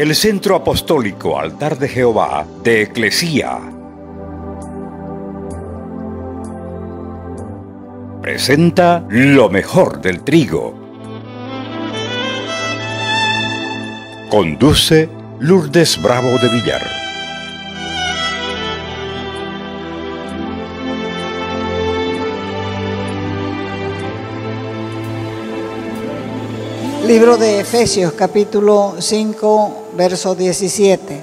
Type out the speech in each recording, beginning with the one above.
el Centro Apostólico Altar de Jehová de Eclesía presenta lo mejor del trigo. Conduce Lourdes Bravo de Villar. Libro de Efesios, capítulo 5, verso 17.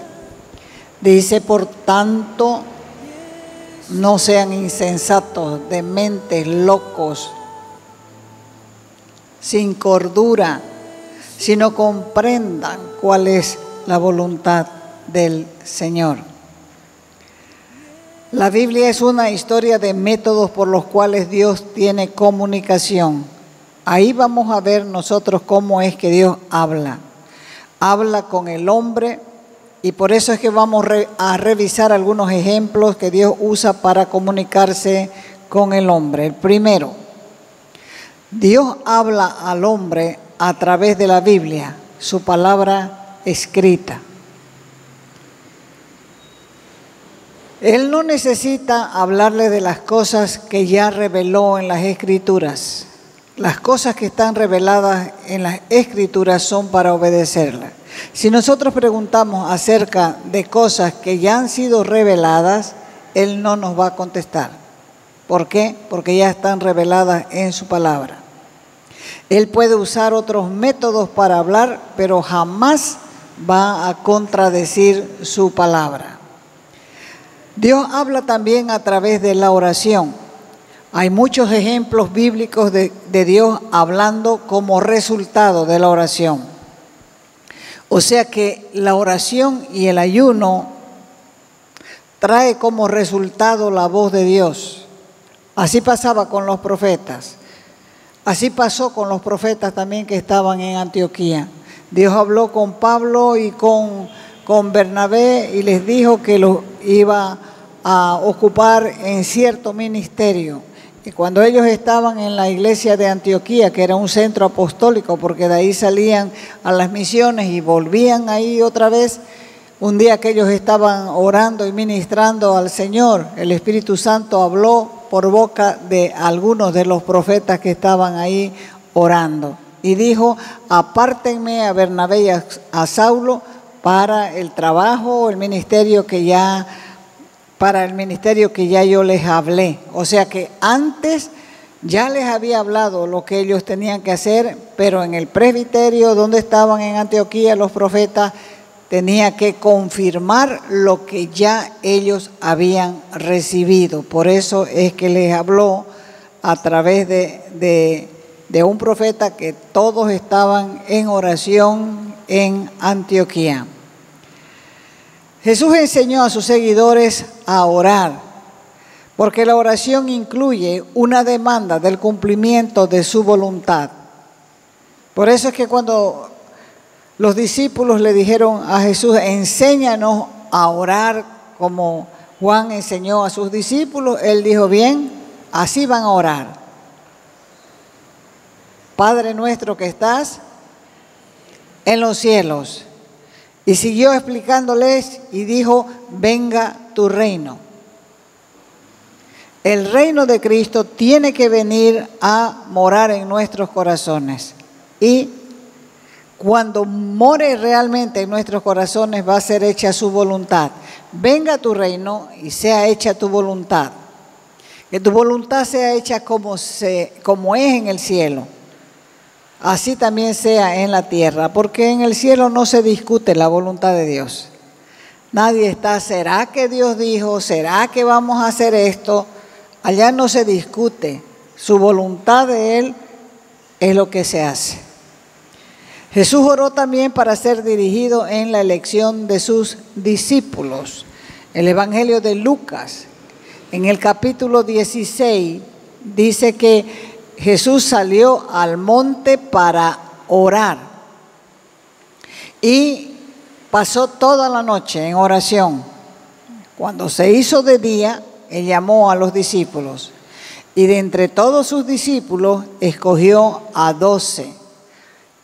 Dice: por tanto, no sean insensatos, dementes, locos, sin cordura, sino comprendan cuál es la voluntad del Señor. La Biblia es una historia de métodos por los cuales Dios tiene comunicación. Ahí vamos a ver nosotros cómo es que Dios habla. Habla con el hombre, y por eso es que vamos a revisar algunos ejemplos que Dios usa para comunicarse con el hombre. El primero, Dios habla al hombre a través de la Biblia, su palabra escrita. Él no necesita hablarle de las cosas que ya reveló en las Escrituras. Las cosas que están reveladas en las Escrituras son para obedecerlas. Si nosotros preguntamos acerca de cosas que ya han sido reveladas, Él no nos va a contestar. ¿Por qué? Porque ya están reveladas en su palabra. Él puede usar otros métodos para hablar, pero jamás va a contradecir su palabra. Dios habla también a través de la oración. Hay muchos ejemplos bíblicos de Dios hablando como resultado de la oración. O sea que la oración y el ayuno trae como resultado la voz de Dios. Así pasaba con los profetas. Así pasó con los profetas también que estaban en Antioquía. Dios habló con Pablo y con Bernabé y les dijo que los iba a ocupar en cierto ministerio. Y cuando ellos estaban en la iglesia de Antioquía, que era un centro apostólico, porque de ahí salían a las misiones y volvían ahí otra vez, un día que ellos estaban orando y ministrando al Señor, el Espíritu Santo habló por boca de algunos de los profetas que estaban ahí orando. Y dijo: apártenme a Bernabé y a Saulo para el trabajo, el ministerio que ya yo les hablé. O sea que antes ya les había hablado lo que ellos tenían que hacer, pero en el presbiterio donde estaban en Antioquía los profetas tenía que confirmar lo que ya ellos habían recibido. Por eso es que les habló a través de un profeta que todos estaban en oración en Antioquía. Jesús enseñó a sus seguidores a orar, porque la oración incluye una demanda del cumplimiento de su voluntad. Por eso es que cuando los discípulos le dijeron a Jesús: enséñanos a orar como Juan enseñó a sus discípulos, Él dijo: bien, así van a orar. Padre nuestro que estás en los cielos. Y siguió explicándoles y dijo: venga tu reino. El reino de Cristo tiene que venir a morar en nuestros corazones. Y cuando more realmente en nuestros corazones va a ser hecha su voluntad. Venga tu reino y sea hecha tu voluntad. Que tu voluntad sea hecha como es en el cielo. Así también sea en la tierra, porque en el cielo no se discute la voluntad de Dios. Nadie está: ¿será que Dios dijo? ¿Será que vamos a hacer esto? Allá no se discute. Su voluntad de Él es lo que se hace. Jesús oró también para ser dirigido en la elección de sus discípulos. El Evangelio de Lucas, en el capítulo 16, dice que Jesús salió al monte para orar y pasó toda la noche en oración. Cuando se hizo de día, Él llamó a los discípulos y de entre todos sus discípulos escogió a 12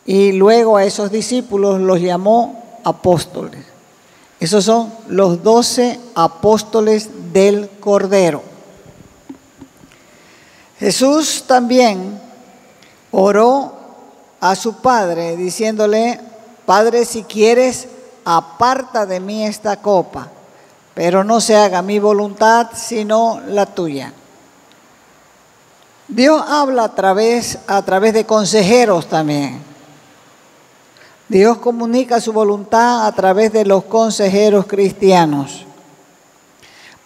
y luego a esos discípulos los llamó apóstoles. Esos son los 12 apóstoles del Cordero. Jesús también oró a su Padre diciéndole: Padre, si quieres, aparta de mí esta copa, pero no se haga mi voluntad sino la tuya. Dios habla a través de consejeros también. Dios comunica su voluntad a través de los consejeros cristianos.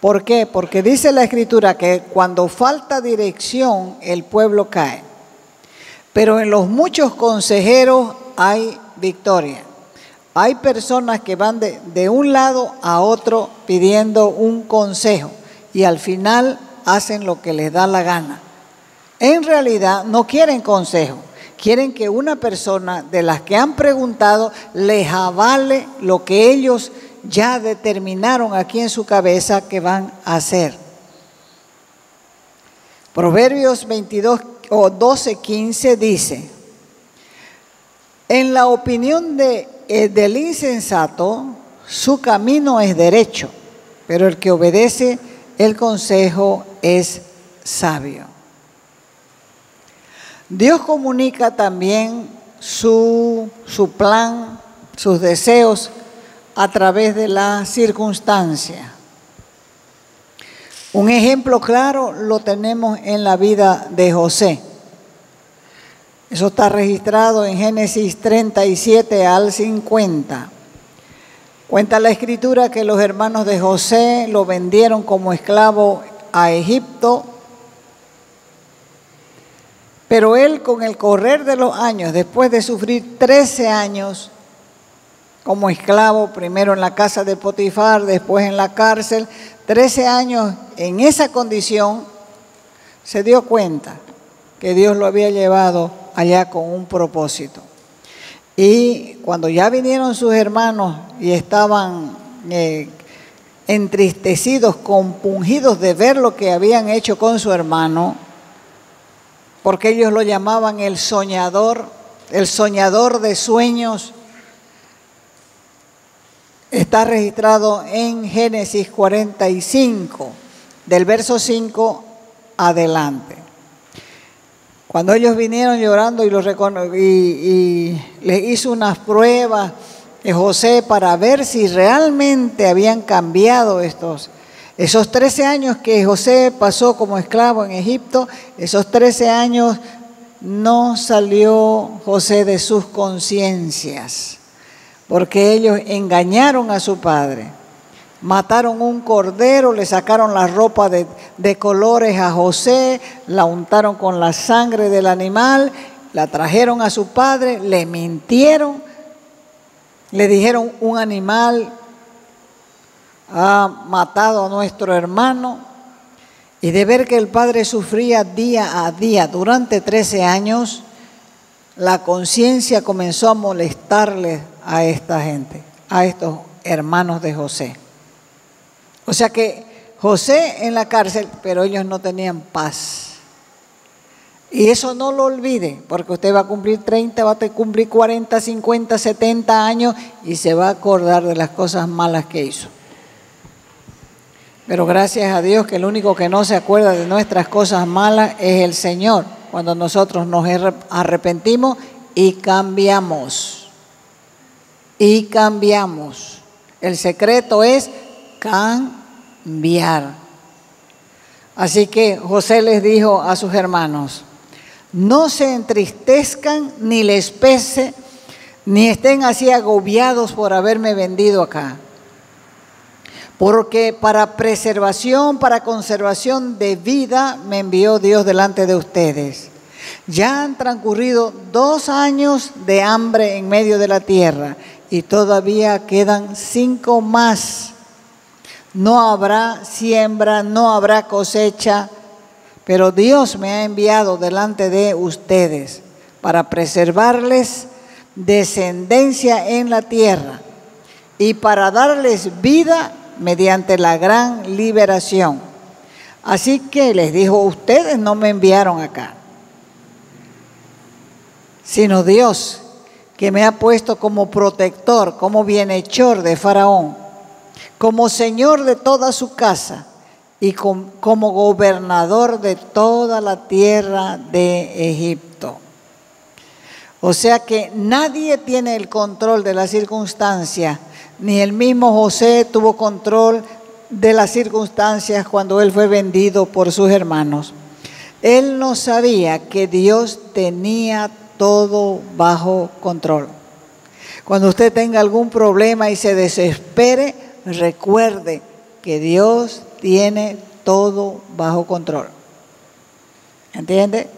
¿Por qué? Porque dice la Escritura que cuando falta dirección, el pueblo cae. Pero en los muchos consejeros hay victoria. Hay personas que van de un lado a otro pidiendo un consejo y al final hacen lo que les da la gana. En realidad no quieren consejo, quieren que una persona de las que han preguntado les avale lo que ellos ya determinaron aquí en su cabeza que van a hacer. Proverbios 12:15 dice: en la opinión del insensato, su camino es derecho, pero el que obedece el consejo es sabio. Dios comunica también su plan, sus deseos a través de la circunstancia. Un ejemplo claro lo tenemos en la vida de José. Eso está registrado en Génesis 37 al 50. Cuenta la Escritura que los hermanos de José lo vendieron como esclavo a Egipto. Pero él, con el correr de los años, después de sufrir 13 años como esclavo, primero en la casa de Potifar, después en la cárcel, 13 años en esa condición, se dio cuenta que Dios lo había llevado allá con un propósito. Y cuando ya vinieron sus hermanos y estaban entristecidos, compungidos de ver lo que habían hecho con su hermano, porque ellos lo llamaban el soñador de sueños. Está registrado en Génesis 45, del verso 5 adelante. Cuando ellos vinieron llorando y les hizo unas pruebas de José para ver si realmente habían cambiado esos 13 años que José pasó como esclavo en Egipto, esos 13 años no salió José de sus conciencias, porque ellos engañaron a su padre. Mataron un cordero, le sacaron la ropa de colores a José, la untaron con la sangre del animal, la trajeron a su padre, le mintieron, le dijeron: un animal ha matado a nuestro hermano. Y de ver que el padre sufría día a día durante 13 años, la conciencia comenzó a molestarle a esta gente, a estos hermanos de José. O sea que José en la cárcel, pero ellos no tenían paz. Y eso no lo olvide, porque usted va a cumplir 30, va a cumplir 40, 50, 70 años y se va a acordar de las cosas malas que hizo. Pero gracias a Dios que el único que no se acuerda de nuestras cosas malas es el Señor, cuando nosotros nos arrepentimos y cambiamos. Y cambiamos. El secreto es cambiar. Así que José les dijo a sus hermanos: no se entristezcan ni les pese, ni estén así agobiados por haberme vendido acá. Porque para preservación, para conservación de vida me envió Dios delante de ustedes. Ya han transcurrido 2 años de hambre en medio de la tierra y todavía quedan 5 más. No habrá siembra, no habrá cosecha, pero Dios me ha enviado delante de ustedes para preservarles descendencia en la tierra y para darles vida mediante la gran liberación. Así que les dijo: ustedes no me enviaron acá, sino Dios, que me ha puesto como protector, como bienhechor de Faraón, como señor de toda su casa y como gobernador de toda la tierra de Egipto. O sea que nadie tiene el control de las circunstancias, ni el mismo José tuvo control de las circunstancias cuando él fue vendido por sus hermanos. Él no sabía que Dios tenía todo bajo control. Cuando usted tenga algún problema y se desespere, recuerde que Dios tiene todo bajo control. ¿Entiende?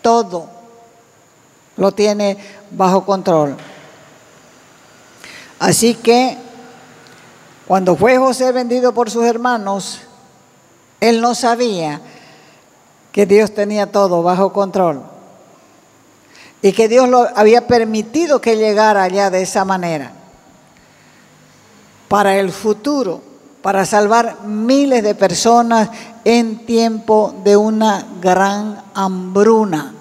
Todo lo tiene bajo control. Así que cuando fue José vendido por sus hermanos, él no sabía que Dios tenía todo bajo control y que Dios lo había permitido que llegara allá de esa manera para el futuro, para salvar miles de personas en tiempo de una gran hambruna.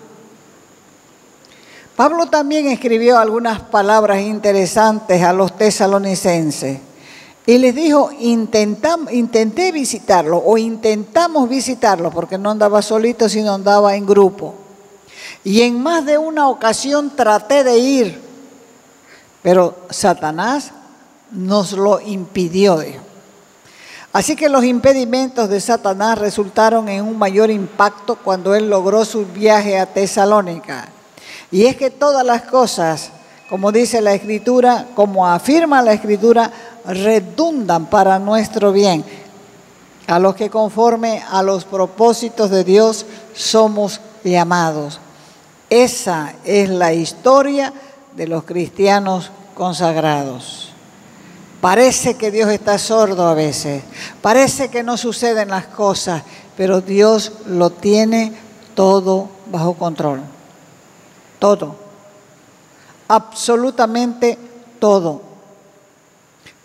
Pablo también escribió algunas palabras interesantes a los tesalonicenses y les dijo, intenté visitarlo o intentamos visitarlo, porque no andaba solito, sino andaba en grupo. Y en más de una ocasión traté de ir, pero Satanás nos lo impidió, dijo. Así que los impedimentos de Satanás resultaron en un mayor impacto cuando él logró su viaje a Tesalónica. Y es que todas las cosas, como dice la Escritura, como afirma la Escritura, redundan para nuestro bien, a los que conforme a los propósitos de Dios somos llamados. Esa es la historia de los cristianos consagrados. Parece que Dios está sordo a veces, parece que no suceden las cosas, pero Dios lo tiene todo bajo control. Todo, absolutamente todo.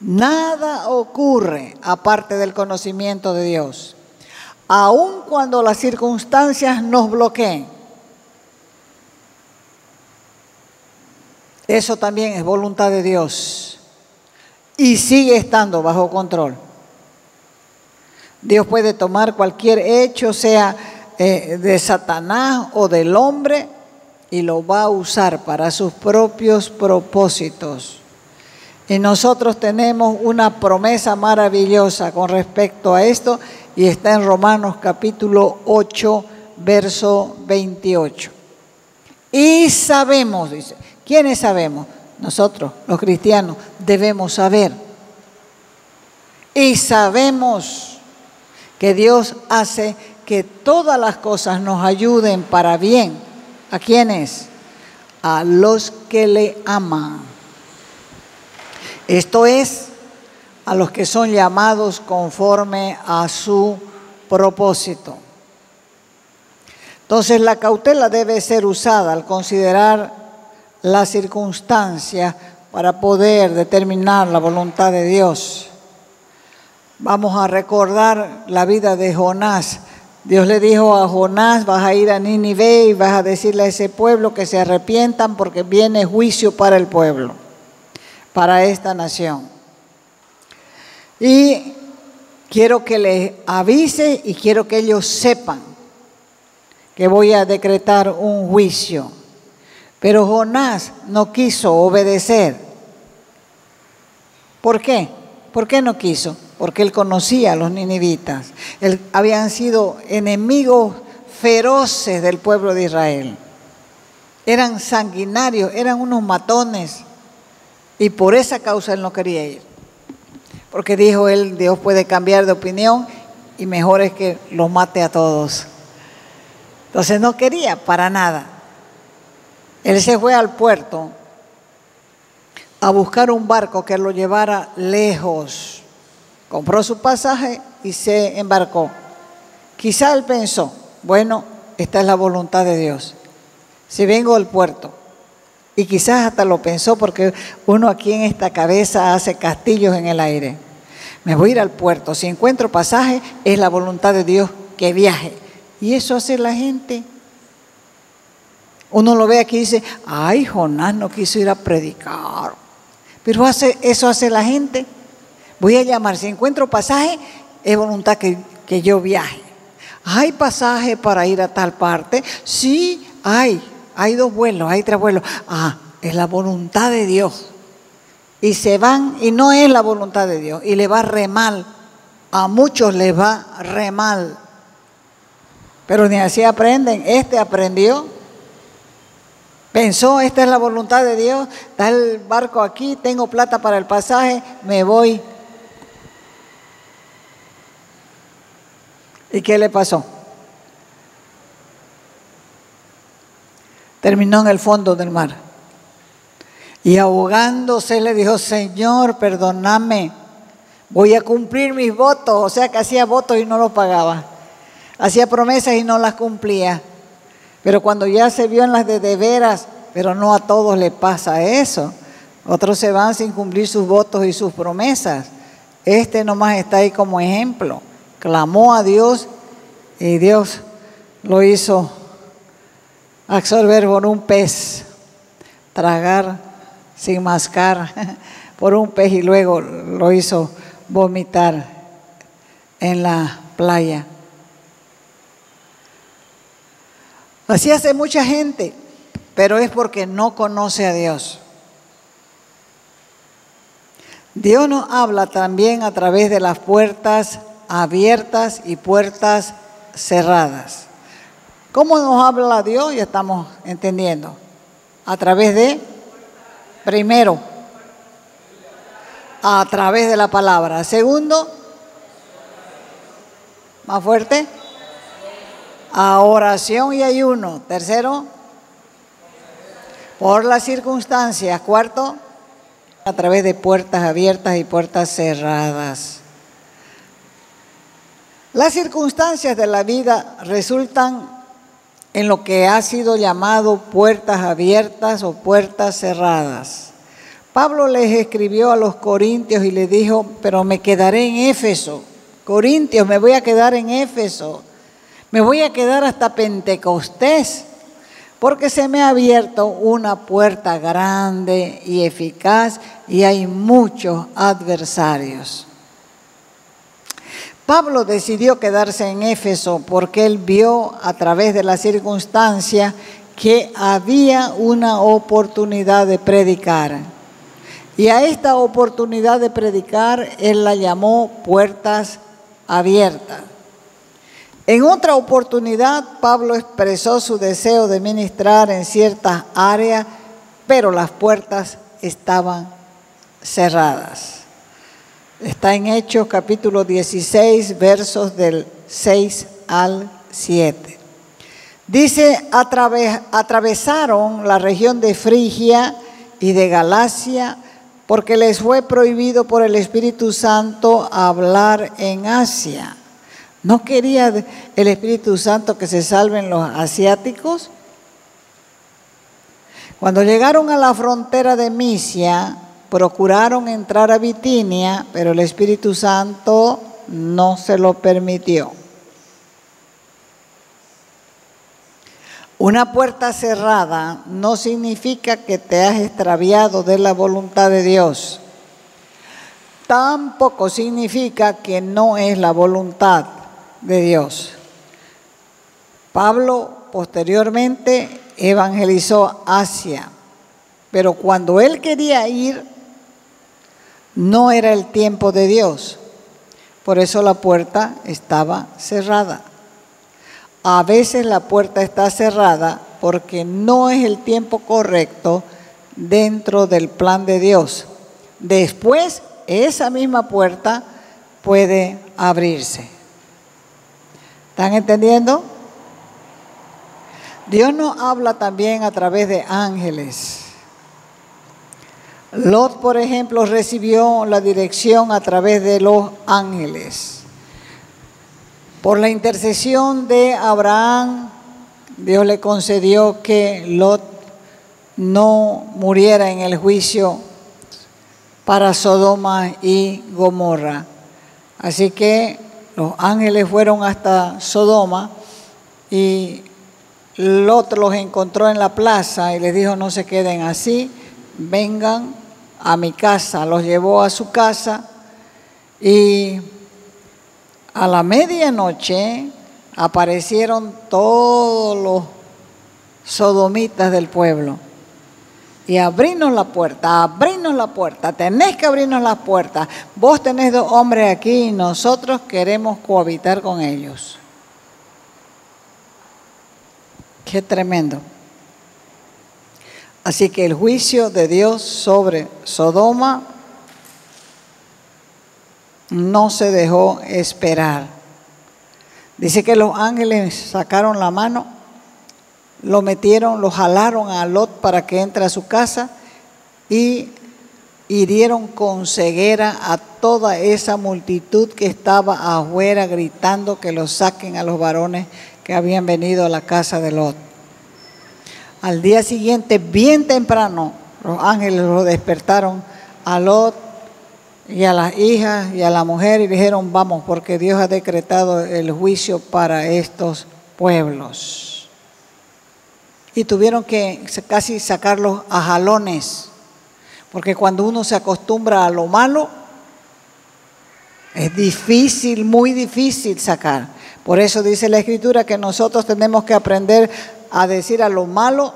Nada ocurre aparte del conocimiento de Dios. Aun cuando las circunstancias nos bloqueen, eso también es voluntad de Dios y sigue estando bajo control. Dios puede tomar cualquier hecho, sea de Satanás o del hombre, y lo va a usar para sus propios propósitos. Y nosotros tenemos una promesa maravillosa con respecto a esto, y está en Romanos capítulo 8, verso 28. Y sabemos, dice, ¿quiénes sabemos? Nosotros, los cristianos, debemos saber. Y sabemos que Dios hace que todas las cosas nos ayuden para bien. ¿A quiénes? A los que le aman. Esto es, a los que son llamados conforme a su propósito. Entonces, la cautela debe ser usada al considerar las circunstancias para poder determinar la voluntad de Dios. Vamos a recordar la vida de Jonás. Dios le dijo a Jonás, vas a ir a Nínive y vas a decirle a ese pueblo que se arrepientan porque viene juicio para el pueblo, para esta nación. Y quiero que les avise y quiero que ellos sepan que voy a decretar un juicio. Pero Jonás no quiso obedecer. ¿Por qué? ¿Por qué no quiso? Porque él conocía a los ninivitas. Habían sido enemigos feroces del pueblo de Israel. Eran sanguinarios, eran unos matones. Y por esa causa él no quería ir. Porque dijo él, Dios puede cambiar de opinión y mejor es que los mate a todos. Entonces no quería para nada. Él se fue al puerto a buscar un barco que lo llevara lejos. Compró su pasaje y se embarcó. Quizá él pensó, bueno, esta es la voluntad de Dios. Si vengo al puerto, y quizás hasta lo pensó porque uno aquí en esta cabeza hace castillos en el aire. Me voy a ir al puerto, si encuentro pasaje, es la voluntad de Dios que viaje. Y eso hace la gente. Uno lo ve aquí y dice, ay, Jonás no quiso ir a predicar. Pero eso hace la gente. Voy a llamar, si encuentro pasaje, es voluntad que yo viaje. ¿Hay pasaje para ir a tal parte? Sí, hay 2 vuelos, hay 3 vuelos. Es la voluntad de Dios. Y se van y no es la voluntad de Dios. Y le va re mal. A muchos les va re mal. Pero ni así aprenden. Este aprendió. Pensó, esta es la voluntad de Dios. Está el barco aquí, tengo plata para el pasaje, me voy. ¿Y qué le pasó? Terminó en el fondo del mar. Y ahogándose le dijo, Señor, perdóname, voy a cumplir mis votos. O sea que hacía votos y no los pagaba. Hacía promesas y no las cumplía. Pero cuando ya se vio en las de veras, pero no a todos le pasa eso. Otros se van sin cumplir sus votos y sus promesas. Este nomás está ahí como ejemplo. Clamó a Dios y Dios lo hizo absorber por un pez, tragar sin mascar por un pez y luego lo hizo vomitar en la playa. Así hace mucha gente, pero es porque no conoce a Dios. Dios nos habla también a través de las puertas abiertas y puertas cerradas. ¿Cómo nos habla Dios? Ya estamos entendiendo. A través de, primero, a través de la palabra. Segundo, más fuerte, a oración y ayuno. Tercero, por las circunstancias. Cuarto, a través de puertas abiertas y puertas cerradas. Las circunstancias de la vida resultan en lo que ha sido llamado puertas abiertas o puertas cerradas. Pablo les escribió a los corintios y les dijo, pero me quedaré en Éfeso. Corintios, me voy a quedar en Éfeso. Me voy a quedar hasta Pentecostés, porque se me ha abierto una puerta grande y eficaz y hay muchos adversarios. Pablo decidió quedarse en Éfeso porque él vio a través de la circunstancia que había una oportunidad de predicar. Y a esta oportunidad de predicar él la llamó puertas abiertas. En otra oportunidad, Pablo expresó su deseo de ministrar en ciertas áreas, pero las puertas estaban cerradas. Está en Hechos capítulo 16, versos del 6 al 7. Dice, atravesaron la región de Frigia y de Galacia, porque les fue prohibido por el Espíritu Santo hablar en Asia. ¿No quería el Espíritu Santo que se salven los asiáticos? Cuando llegaron a la frontera de Misia, procuraron entrar a Bitinia, pero el Espíritu Santo no se lo permitió. Una puerta cerrada no significa que te has extraviado de la voluntad de Dios. Tampoco significa que no es la voluntad de Dios. Pablo posteriormente evangelizó Asia, pero cuando él quería ir, no era el tiempo de Dios. Por eso la puerta estaba cerrada. A veces la puerta está cerrada porque no es el tiempo correcto dentro del plan de Dios. Después, esa misma puerta puede abrirse. ¿Están entendiendo? Dios nos habla también a través de ángeles. Lot, por ejemplo, recibió la dirección a través de los ángeles. Por la intercesión de Abraham, Dios le concedió que Lot no muriera en el juicio para Sodoma y Gomorra. Así que los ángeles fueron hasta Sodoma y Lot los encontró en la plaza y les dijo: no se queden así, vengan a mi casa. Los llevó a su casa y a la medianoche aparecieron todos los sodomitas del pueblo. Y abrirnos la puerta, tenés que abrirnos la puerta. Vos tenés 2 hombres aquí y nosotros queremos cohabitar con ellos. Qué tremendo. Así que el juicio de Dios sobre Sodoma no se dejó esperar. Dice que los ángeles sacaron la mano, lo metieron, lo jalaron a Lot para que entre a su casa y hirieron con ceguera a toda esa multitud que estaba afuera gritando que los saquen a los varones que habían venido a la casa de Lot. Al día siguiente, bien temprano, los ángeles lo despertaron a Lot y a las hijas y a la mujer y dijeron: vamos, porque Dios ha decretado el juicio para estos pueblos. Y tuvieron que casi sacarlos a jalones, porque cuando uno se acostumbra a lo malo, es difícil, muy difícil sacar. Por eso dice la Escritura que nosotros tenemos que aprender a decir a lo malo,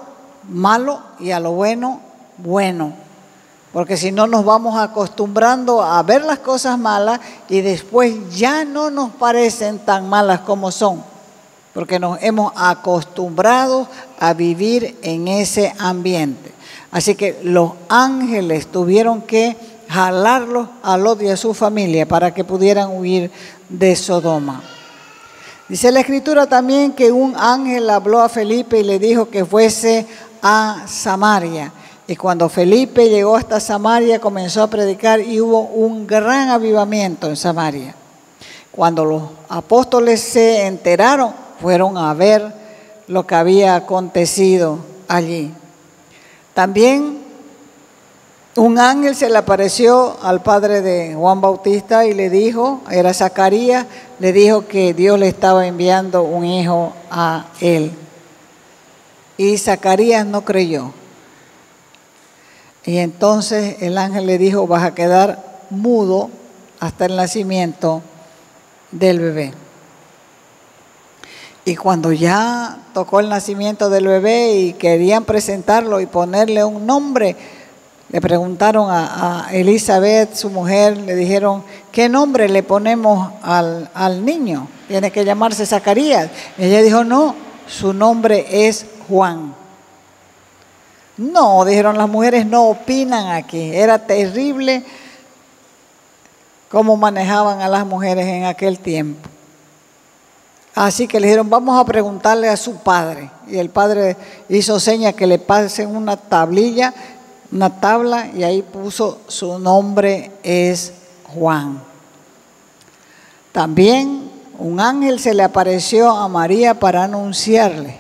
malo, y a lo bueno, bueno. Porque si no nos vamos acostumbrando a ver las cosas malas y después ya no nos parecen tan malas como son. Porque nos hemos acostumbrado a vivir en ese ambiente. Así que los ángeles tuvieron que jalarlos a Lot y a su familia para que pudieran huir de Sodoma. Dice la Escritura también que un ángel habló a Felipe y le dijo que fuese a Samaria. Y cuando Felipe llegó hasta Samaria, comenzó a predicar y hubo un gran avivamiento en Samaria. Cuando los apóstoles se enteraron, fueron a ver lo que había acontecido allí. También un ángel se le apareció al padre de Juan Bautista y le dijo, era Zacarías, le dijo que Dios le estaba enviando un hijo a él. Y Zacarías no creyó. Y entonces el ángel le dijo: vas a quedar mudo hasta el nacimiento del bebé. Y cuando ya tocó el nacimiento del bebé y querían presentarlo y ponerle un nombre, le preguntaron a Elizabeth, su mujer, le dijeron: ¿qué nombre le ponemos al niño? Tiene que llamarse Zacarías. Y ella dijo: no, su nombre es Juan. No, dijeron las mujeres, no opinan aquí. Era terrible cómo manejaban a las mujeres en aquel tiempo. Así que le dijeron: vamos a preguntarle a su padre. Y el padre hizo seña que le pasen una tablilla, una tabla, y ahí puso: su nombre es Juan. También un ángel se le apareció a María para anunciarle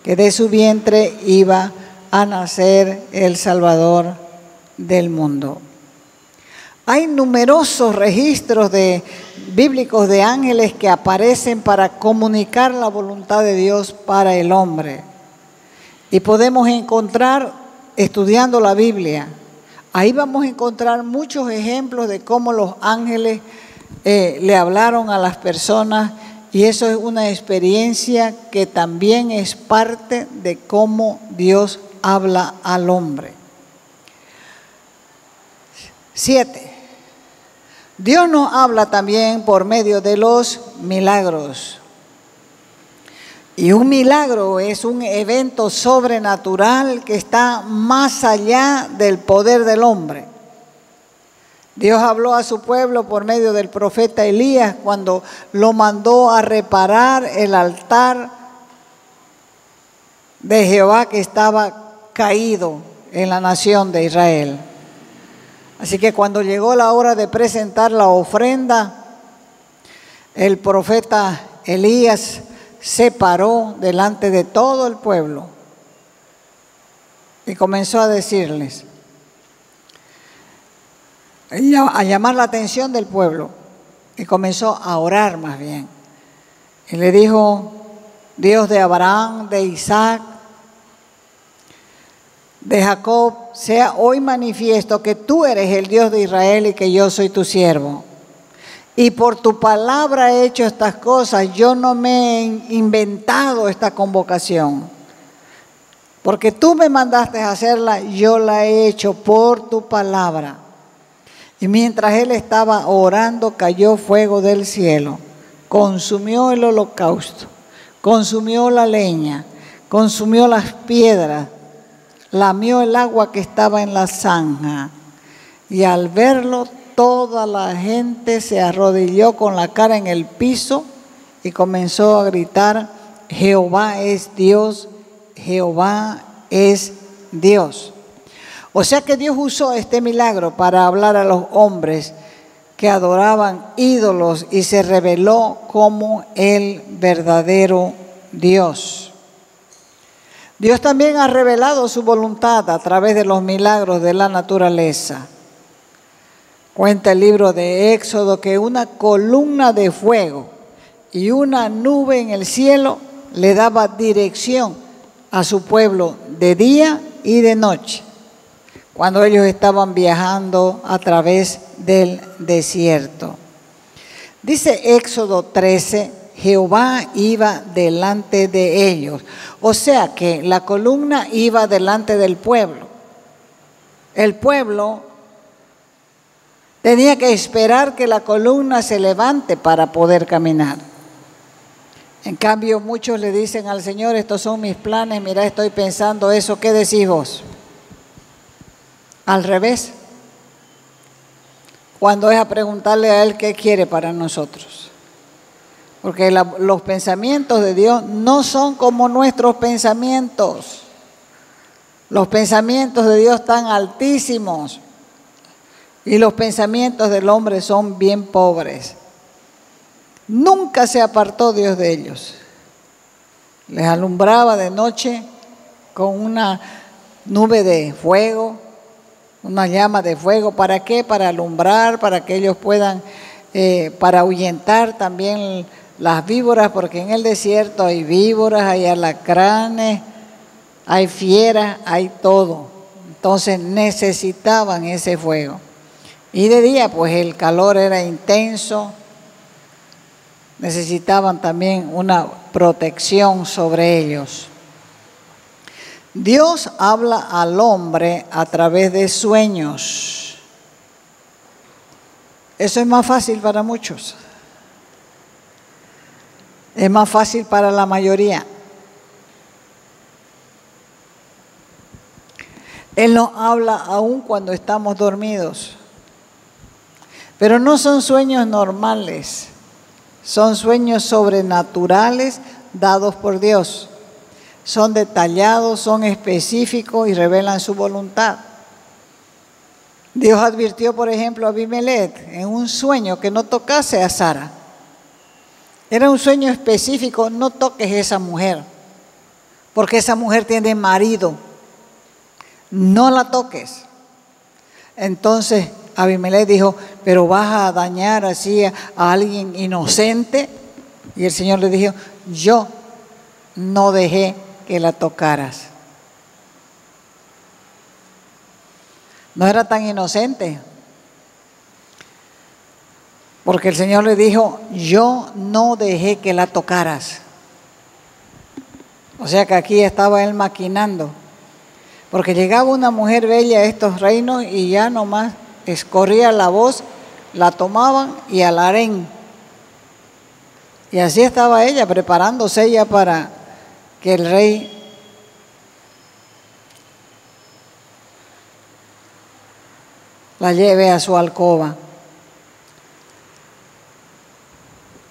que de su vientre iba a nacer el Salvador del mundo. Hay numerosos registros bíblicos de ángeles que aparecen para comunicar la voluntad de Dios para el hombre. Y podemos encontrar, estudiando la Biblia, ahí vamos a encontrar muchos ejemplos de cómo los ángeles le hablaron a las personas, y eso es una experiencia que también es parte de cómo Dios habla al hombre. 7. Dios nos habla también por medio de los milagros. Y un milagro es un evento sobrenatural que está más allá del poder del hombre. Dios habló a su pueblo por medio del profeta Elías cuando lo mandó a reparar el altar de Jehová que estaba caído en la nación de Israel. Así que cuando llegó la hora de presentar la ofrenda, el profeta Elías se paró delante de todo el pueblo y comenzó a decirles, a llamar la atención del pueblo, y comenzó a orar más bien. Y le dijo: Dios de Abraham, de Isaac, de Jacob, sea hoy manifiesto que tú eres el Dios de Israel y que yo soy tu siervo. Y por tu palabra he hecho estas cosas, yo no me he inventado esta convocación. Porque tú me mandaste a hacerla, yo la he hecho por tu palabra. Y mientras él estaba orando, cayó fuego del cielo, consumió el holocausto, consumió la leña, consumió las piedras, lamió el agua que estaba en la zanja. Y al verlo, toda la gente se arrodilló con la cara en el piso y comenzó a gritar: Jehová es Dios, Jehová es Dios. O sea que Dios usó este milagro para hablar a los hombres que adoraban ídolos y se reveló como el verdadero Dios. Dios también ha revelado su voluntad a través de los milagros de la naturaleza. Cuenta el libro de Éxodo que una columna de fuego y una nube en el cielo le daba dirección a su pueblo de día y de noche, cuando ellos estaban viajando a través del desierto. Dice Éxodo 13, Jehová iba delante de ellos. O sea que la columna iba delante del pueblo. El pueblo tenía que esperar que la columna se levante para poder caminar. En cambio, muchos le dicen al Señor: estos son mis planes, mira, estoy pensando eso, ¿qué decís vos? Al revés, cuando es a preguntarle a Él qué quiere para nosotros. Porque los pensamientos de Dios no son como nuestros pensamientos. Los pensamientos de Dios están altísimos y los pensamientos del hombre son bien pobres. Nunca se apartó Dios de ellos. Les alumbraba de noche con una nube de fuego, una llama de fuego. ¿Para qué? Para alumbrar, para que ellos puedan, para ahuyentar también las víboras, porque en el desierto hay víboras, hay alacranes, hay fieras, hay todo. Entonces necesitaban ese fuego. Y de día pues el calor era intenso. Necesitaban también una protección sobre ellos. Dios habla al hombre a través de sueños. Eso es más fácil para muchos. Es más fácil para la mayoría. Él nos habla aún cuando estamos dormidos. Pero no son sueños normales. Son sueños sobrenaturales dados por Dios. Son detallados, son específicos y revelan su voluntad. Dios advirtió, por ejemplo, a Abimelech en un sueño que no tocase a Sara. Era un sueño específico: no toques a esa mujer, porque esa mujer tiene marido. No la toques. Entonces Abimelech dijo: pero vas a dañar así a alguien inocente. Y el Señor le dijo: yo no dejé que la tocaras. No era tan inocente, porque el Señor le dijo: yo no dejé que la tocaras. O sea que aquí estaba él maquinando, porque llegaba una mujer bella a estos reinos y ya nomás escorría la voz, la tomaban y al harén. Y así estaba ella preparándose ella para que el rey la lleve a su alcoba.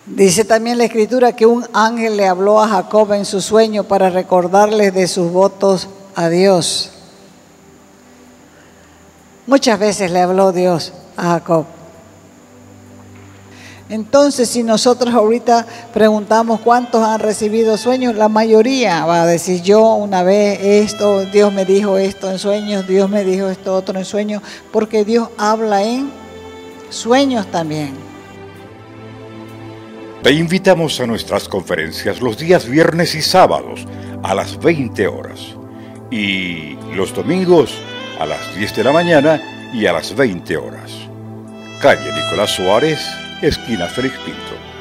Dice también la Escritura que un ángel le habló a Jacob en su sueño para recordarles de sus votos a Dios. Muchas veces le habló Dios a Jacob. Entonces, si nosotros ahorita preguntamos cuántos han recibido sueños, la mayoría va a decir: yo una vez esto, Dios me dijo esto en sueños, Dios me dijo esto otro en sueños, porque Dios habla en sueños también. Te invitamos a nuestras conferencias los días viernes y sábados a las 20 horas y los domingos a las 10 de la mañana y a las 20 horas. Calle Nicolás Suárez, esquina Félix Pinto.